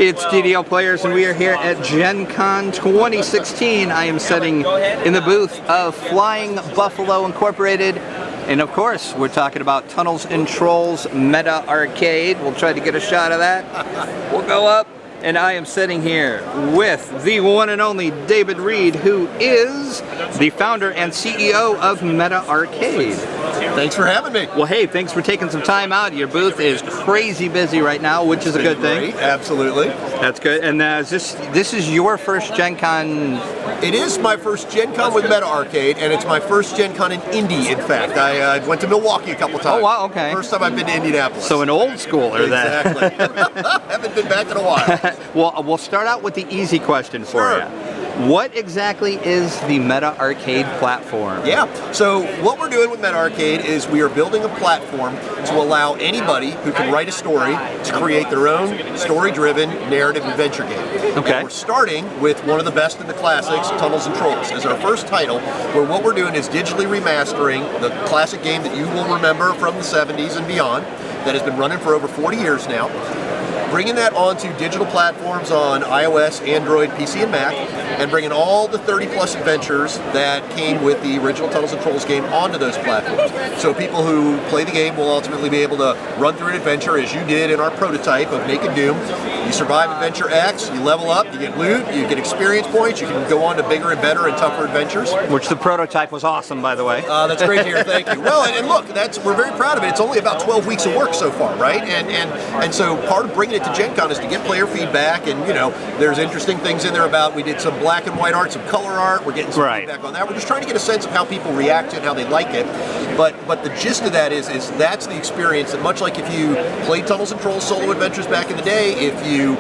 It's DDO players, and we are here at Gen Con 2016. I am sitting in the booth of Flying Buffalo Incorporated. And of course, we're talking about Tunnels and Trolls MetaArcade. We'll try to get a shot of that. We'll go up. And I am sitting here with the one and only David Reid, who is the founder and CEO of MetaArcade. Thanks for having me. Well, hey, thanks for taking some time out. Your booth is crazy busy right now, which is a good thing. Absolutely. That's good. And this is your first Gen Con? It is my first Gen Con with MetaArcade, and it's my first Gen Con in Indy, in fact. I went to Milwaukee a couple times. Oh, wow, okay. First time I've been to Indianapolis. So an old schooler then. Exactly. Haven't been back in a while. Well, we'll start out with the easy question for you. What exactly is the MetaArcade platform? Yeah, so what we're doing with MetaArcade is we are building a platform to allow anybody who can write a story to create their own story-driven narrative adventure game. Okay. And we're starting with one of the best in the classics, Tunnels and Trolls, as our first title, where what we're doing is digitally remastering the classic game that you will remember from the 70s and beyond, that has been running for over 40 years now. Bringing that onto digital platforms on iOS, Android, PC, and Mac, and bringing all the 30-plus adventures that came with the original Tunnels and Trolls game onto those platforms. So people who play the game will ultimately be able to run through an adventure as you did in our prototype of Naked Doom. You survive Adventure X, you level up, you get loot, you get experience points, you can go on to bigger and better and tougher adventures. Which the prototype was awesome, by the way. That's great to hear, thank you. Well, and look, we're very proud of it. It's only about 12 weeks of work so far, right? And so part of bringing it to Gen Con is to get player feedback, and there's interesting things in there about, we did some black and white art, some color art, we're getting some feedback on that. We're just trying to get a sense of how people react to it and how they like it. But the gist of that is that's the experience that, much like if you played Tunnels and Trolls solo adventures back in the day, if you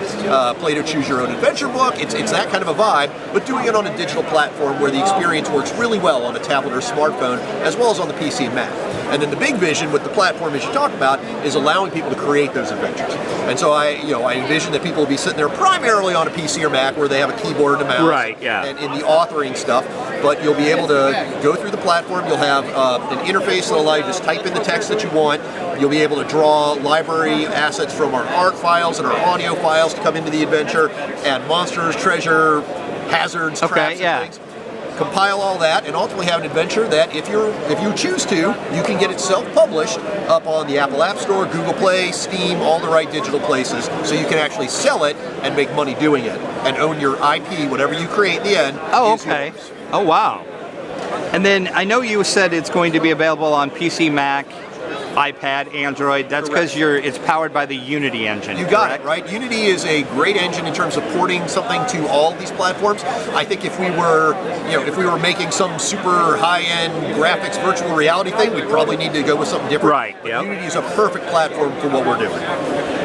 played a choose your own adventure book, it's that kind of a vibe, but doing it on a digital platform where the experience works really well on a tablet or smartphone, as well as on the PC and Mac. And then the big vision with the platform, as you talk about, is allowing people to create those adventures. And so I envision that people will be sitting there primarily on a PC or Mac where they have a keyboard and a mouse, right, yeah, and in the authoring stuff. But you'll be able to go through the platform. You'll have an interface that'll allow you to just type in the text that you want. You'll be able to draw library assets from our art files and our audio files to come into the adventure, add monsters, treasure, hazards, traps, and things. Compile all that, and ultimately have an adventure that, if you choose to, you can get it self-published up on the Apple App Store, Google Play, Steam, all the right digital places, so you can actually sell it and make money doing it, and own your IP, whatever you create in the end. Oh, okay. Oh, wow. And then I know you said it's going to be available on PC, Mac, iPad, Android. That's because it's powered by the Unity engine. You got it, right? Unity is a great engine in terms of porting something to all these platforms. I think if we were making some super high-end graphics virtual reality thing, we'd probably need to go with something different. Right. Yep. Unity is a perfect platform for what we're doing.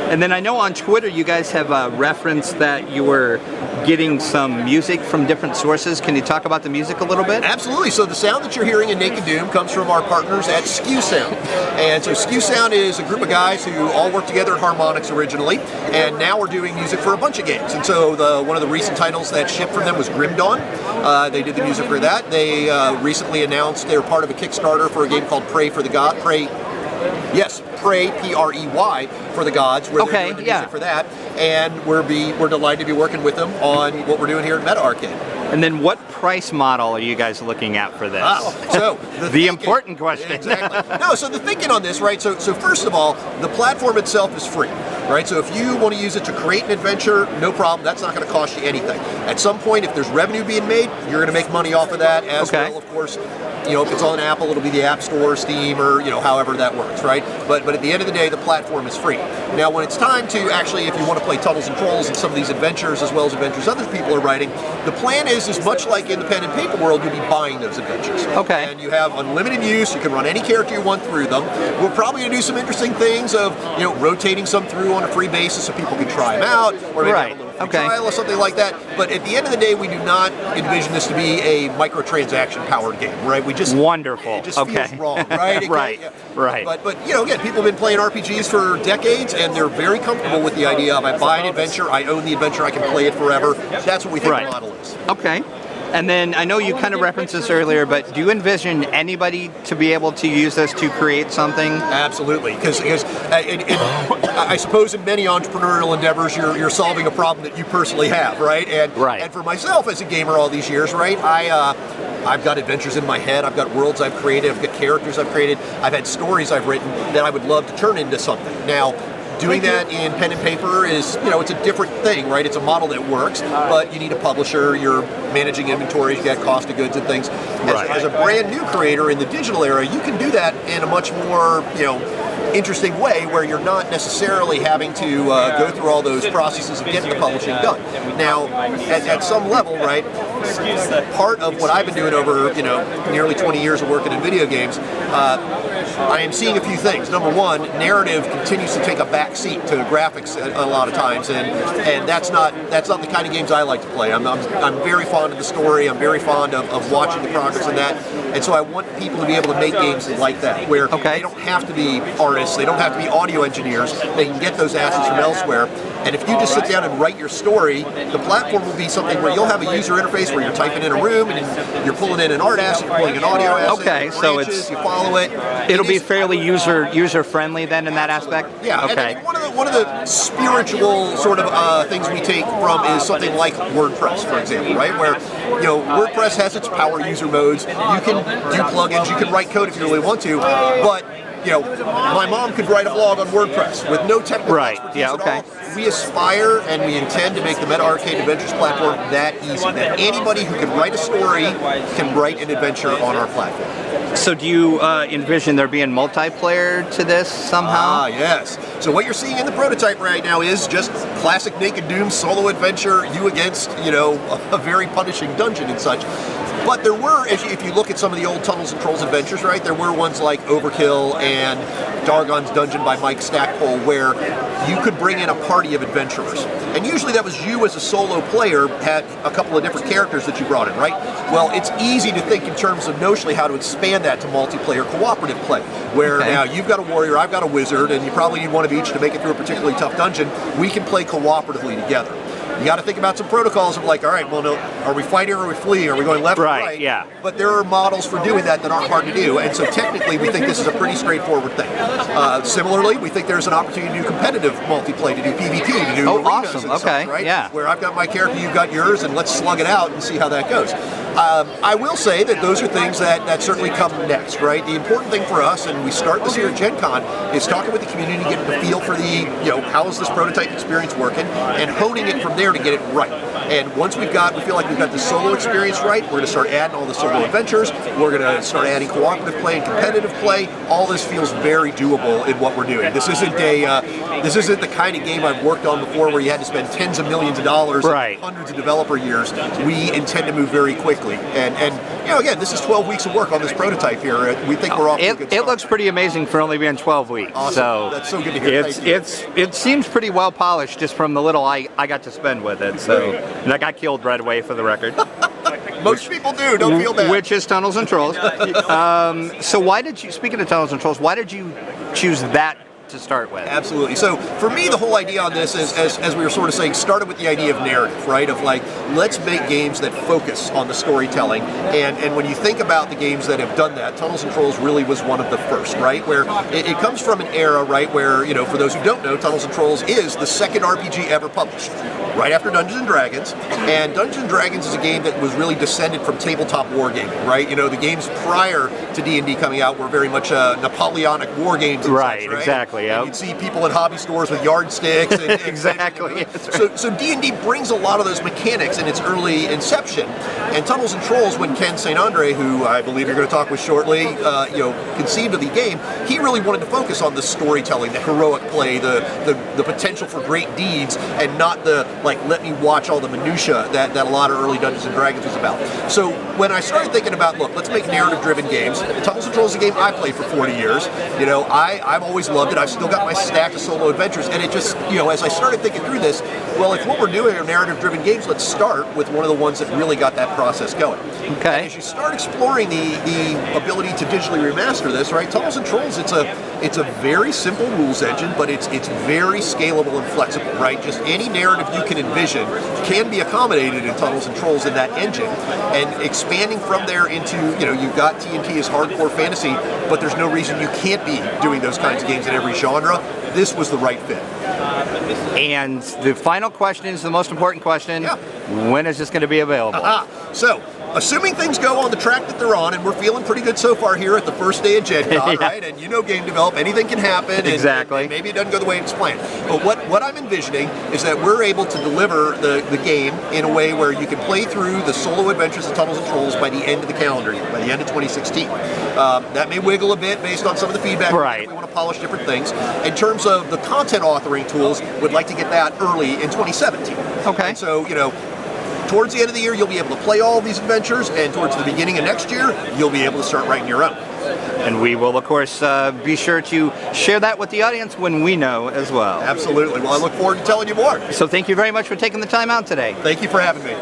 And then I know on Twitter you guys have referenced that you were getting some music from different sources. Can you talk about the music a little bit? Absolutely. So the sound that you're hearing in Naked Doom comes from our partners at Skew Sound. And so Skew Sound is a group of guys who all worked together at Harmonix originally, and now we're doing music for a bunch of games. And so one of the recent titles that shipped from them was Grim Dawn. They did the music for that. They recently announced they're part of a Kickstarter for a game called Prey, P-R-E-Y, for the Gods, where they're doing the music for that. And we're delighted to be working with them on what we're doing here at MetaArcade. And then what price model are you guys looking at for this? So the important question. Exactly. No, so the thinking on this, right? So first of all, the platform itself is free, right? So if you want to use it to create an adventure, no problem. That's not going to cost you anything. At some point, if there's revenue being made, you're going to make money off of that as well, of course. If it's on Apple, it'll be the App Store, Steam, or however that works, right? But at the end of the day, the platform is free. Now, when it's time to actually, if you want to play Tunnels and Trolls and some of these adventures, as well as adventures other people are writing, the plan is much like in the pen and paper world, you'll be buying those adventures. Okay. And you have unlimited use. You can run any character you want through them. We're probably going to do some interesting things of, rotating some through on a free basis so people can try them out, or maybe have a little free trial or something like that. But at the end of the day, we do not envision this to be a microtransaction powered game, right? Wonderful. It just feels wrong, right? Right. But again, people have been playing RPGs for decades, and they're very comfortable with the idea of, I buy an adventure, I own the adventure, I can play it forever. That's what we think the model is. Okay. And then I know you kind of referenced this earlier, but do you envision anybody to be able to use this to create something? Absolutely, because I suppose in many entrepreneurial endeavors, you're solving a problem that you personally have, right? And for myself as a gamer all these years, right, I've got adventures in my head, I've got worlds I've created, I've got characters I've created, I've had stories I've written that I would love to turn into something. Now, doing that in pen and paper is, it's a different thing, right? It's a model that works, but you need a publisher, you're managing inventory, you got cost of goods and things. As a brand new creator in the digital era, you can do that in a much more, interesting way where you're not necessarily having to go through all those processes of getting the publishing done. Now, at some level, right, part of what I've been doing over, nearly 20 years of working in video games, I am seeing a few things. Number one, narrative continues to take a back seat to graphics a lot of times, and that's not the kind of games I like to play. I'm very fond of the story. I'm very fond of watching the progress in that, and so I want people to be able to make games like that, where they don't have to be artists, they don't have to be audio engineers. They can get those assets from elsewhere. And if you just sit down and write your story, the platform will be something where you'll have a user interface where you're typing in a room and you're pulling in an art asset, you're pulling an audio asset. Okay, so you follow it. It'll be fairly user friendly then in that aspect. Yeah. Okay. And one of the spiritual sort of things we take from is something like WordPress, for example, right? Where WordPress has its power user modes. You can do plugins, you can write code if you really want to, but my mom could write a blog on WordPress with no technical expertise at all. We aspire and we intend to make the MetaArcade Adventures platform that easy, that anybody who can write a story can write an adventure on our platform. So do you envision there being multiplayer to this somehow? Yes. So what you're seeing in the prototype right now is just classic Naked Doom solo adventure, you against, a very punishing dungeon and such. But there were, if you look at some of the old Tunnels and Trolls adventures, right, there were ones like Overkill and Dargon's Dungeon by Mike Stackpole, where you could bring in a party of adventurers. And usually that was you as a solo player had a couple of different characters that you brought in, right? Well, it's easy to think in terms of notionally how to expand that to multiplayer cooperative play, where now you've got a warrior, I've got a wizard, and you probably need one of each to make it through a particularly tough dungeon. We can play cooperatively together. You got to think about some protocols of like, all right, well, no, are we fighting or are we fleeing? Are we going left or right? Yeah. But there are models for doing that aren't hard to do, and so technically we think this is a pretty straightforward thing. Similarly, we think there's an opportunity to do competitive multiplayer, to do PvP, to do arenas awesome. and such, right? Yeah. Where I've got my character, you've got yours, and let's slug it out and see how that goes. I will say that those are things that certainly come next, right? The important thing for us, and we start this here at Gen Con, is talking with the community, getting the feel for the, how is this prototype experience working, and honing it from there to get it right. And once we feel like we've got the solo experience right, we're going to start adding all the solo adventures, we're going to start adding cooperative play and competitive play. All this feels very doable in what we're doing. This isn't the kind of game I've worked on before where you had to spend tens of millions of dollars and hundreds of developer years. We intend to move very quickly. And again, this is 12 weeks of work on this prototype here. We think we're off to a good start. It looks pretty amazing for only being 12 weeks. Awesome. So that's so good to hear. It seems pretty well polished just from the little I got to spend with it. So, and I got killed right away for the record. Most people do. Don't feel bad. Which is Tunnels and Trolls. So why did you, speaking of Tunnels and Trolls, why did you choose that to start with? Absolutely. So for me, the whole idea on this is, as we were sort of saying, started with the idea of narrative, right? Of like, let's make games that focus on the storytelling. And when you think about the games that have done that, Tunnels and Trolls really was one of the first, right? Where it comes from an era, right, where, for those who don't know, Tunnels and Trolls is the second RPG ever published, right after Dungeons and Dragons. And Dungeons and Dragons is a game that was really descended from tabletop wargaming, right? The games prior to D&D coming out were very much Napoleonic war games. Right, such, right? Exactly. And you'd see people in hobby stores with yardsticks. And exactly. So D&D brings a lot of those mechanics in its early inception. And Tunnels and Trolls, when Ken St. Andre, who I believe you're going to talk with shortly, conceived of the game, he really wanted to focus on the storytelling, the heroic play, the potential for great deeds, and not the let me watch all the minutia that a lot of early Dungeons and Dragons was about. So when I started thinking about, look, let's make narrative-driven games. Tunnels and Trolls is a game I played for 40 years. I've always loved it. I've still got my stack of solo adventures, and it just, as I started thinking through this, well, if what we're doing are narrative-driven games, let's start with one of the ones that really got that process going. Okay. And as you start exploring the ability to digitally remaster this, right, Tunnels and Trolls, it's a very simple rules engine, but it's very scalable and flexible, right? Just any narrative you can can envision can be accommodated in Tunnels and Trolls in that engine, and expanding from there into, you've got TNT as hardcore fantasy, but there's no reason you can't be doing those kinds of games in every genre. This was the right fit. And the final question is the most important question. Yeah. When is this going to be available? So, assuming things go on the track that they're on, and we're feeling pretty good so far here at the first day of Gen Con, Yeah. right? And game develop, anything can happen. Exactly. And maybe it doesn't go the way it's planned. But what I'm envisioning is that we're able to deliver the game in a way where you can play through the solo adventures of Tunnels and Trolls by the end of the calendar year, by the end of 2016. That may wiggle a bit based on some of the feedback. Right. We want to polish different things. In terms of the content authoring tools, we'd like to get that early in 2017. Okay. And so, towards the end of the year, you'll be able to play all of these adventures, and towards the beginning of next year, you'll be able to start writing your own. And we will, of course, be sure to share that with the audience when we know as well. Absolutely. Well, I look forward to telling you more. So thank you very much for taking the time out today. Thank you for having me.